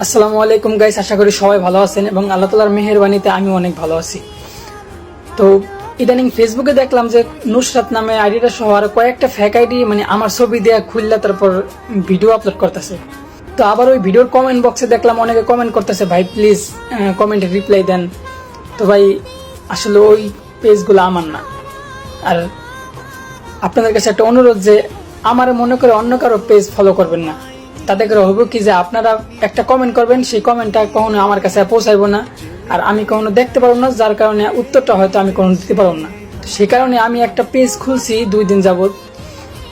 আসসালামু আলাইকুম গাইস, আশা করি সবাই ভালো আছেন এবং আল্লাহ তাআলার মেহেরবানিতে আমি অনেক ভালো আছি। তো ইদানিং ফেসবুকে দেখলাম যে নুসরাত নামে আইডিটা সহ আর কয়েকটা ফেক আইডি মানে আমার ছবি দেয়া খুললা তারপর ভিডিও আপলোড করতেছে। তো আবার ওই ভিডিওর কমেন্ট বক্সে দেখলাম অনেকে কমেন্ট করতেছে, ভাই প্লিজ কমেন্টে রিপ্লাই দেন। তো ভাই আসলে ওই পেজগুলো আমার না। আর আপনাদের কাছে একটা অনুরোধ যে আমার মনে করে অন্য কারো পেজ ফলো করবেন না। তাতে করে হইব কি যে আপনারা একটা কমেন্ট করবেন, সেই কমেন্টটা কখনো আমার কাছে পৌঁছাইব না, আর আমি কখনো দেখতে পারবো না, যার কারণে উত্তরটা হয়তো আমি কখনো দিতে পারবো না। তো সেই কারণে আমি একটা পেজ খুলছি 2 দিন যাবত।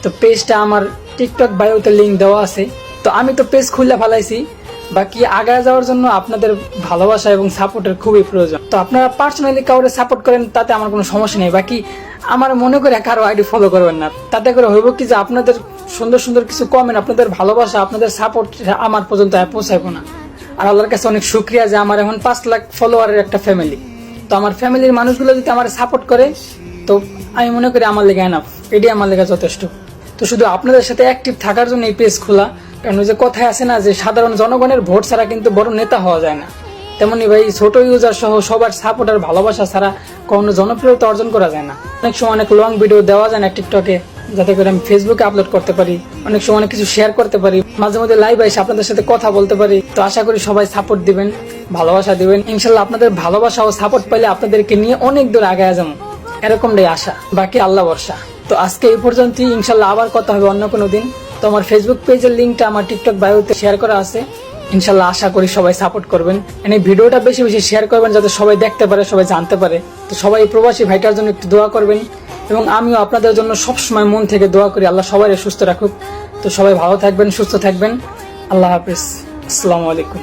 তো পেজটা আমার টিকটক বায়োতে লিঙ্ক দেওয়া আছে। তো আমি তো পেজ খুলে ফেলাইছি, বাকি আগায় যাওয়ার জন্য আপনাদের ভালোবাসা এবং সাপোর্টের খুবই প্রয়োজন। তো আপনারা পার্সোনালি কাউরে সাপোর্ট করেন, তাতে আমার কোনো সমস্যা নেই। বাকি আমার মনে করে কারো আইডি ফলো করবেন না। তাতে করে হইব কি যে আপনাদের সুন্দর সুন্দর কিছু কমেন্ট, আপনাদের ভালোবাসা, আপনাদের সাপোর্ট আমার পর্যন্ত পৌঁছাইব না। আর আল্লাহর কাছে অনেক শুক্রিয়া যে আমার এখন 5 লাখ ফলোয়ারের একটা ফ্যামিলি। তো আমার ফ্যামিলির মানুষগুলো যদি আমার সাপোর্ট করে, তো আমি মনে করি আমার লেগে এনাফ, এটাই আমার লেগে যথেষ্ট। তো শুধু আপনাদের সাথে অ্যাক্টিভ থাকার জন্য এই পেজ খোলা। কারণ ওই যে কথায় আছে না যে সাধারণ জনগণের ভোট ছাড়া কিন্তু বড় নেতা হওয়া যায় না, তেমনি ভাই ছোট ইউজার সহ সবার সাপোর্ট আর ভালোবাসা ছাড়া কখনো জনপ্রিয়তা অর্জন করা যায় না। অনেক সময় অনেক লং ভিডিও দেওয়া যায় না টিকটকে, যাতে করে আমি ফেসবুকে আপলোড করতে পারি, অনেক সময় অনেক কিছু শেয়ার করতে পারি, মাঝে মধ্যে লাইভ এসে আপনাদের সাথে কথা বলতে পারি। তো আশা করি সবাই সাপোর্ট দিবেন, ভালোবাসা দিবেন। ইনশাল্লাহ আপনাদের ভালোবাসা ও সাপোর্ট পাইলে আপনাদেরকে নিয়ে অনেক দূর আগে যাবো, এরকমটাই আশা। বাকি আল্লাহ ভরসা। তো আজকে এই পর্যন্তই, ইনশাল্লাহ আবার কথা হবে অন্য কোনো দিন। তো আমার ফেসবুক পেজের লিঙ্কটা আমার টিকটক বায়োতে শেয়ার করা আছে। ইনশাল্লাহ আশা করি সবাই সাপোর্ট করবেন, এই ভিডিওটা বেশি বেশি শেয়ার করবেন যাতে সবাই দেখতে পারে, সবাই জানতে পারে। তো সবাই প্রবাসী ভাইটার জন্য একটু দোয়া করবেন, এবং আমিও আপনাদের জন্য সবসময় মন থেকে দোয়া করি আল্লাহ সবাই সুস্থ রাখুক। তো সবাই ভালো থাকবেন, সুস্থ থাকবেন। আল্লাহ হাফিজ, আসসালামু আলাইকুম।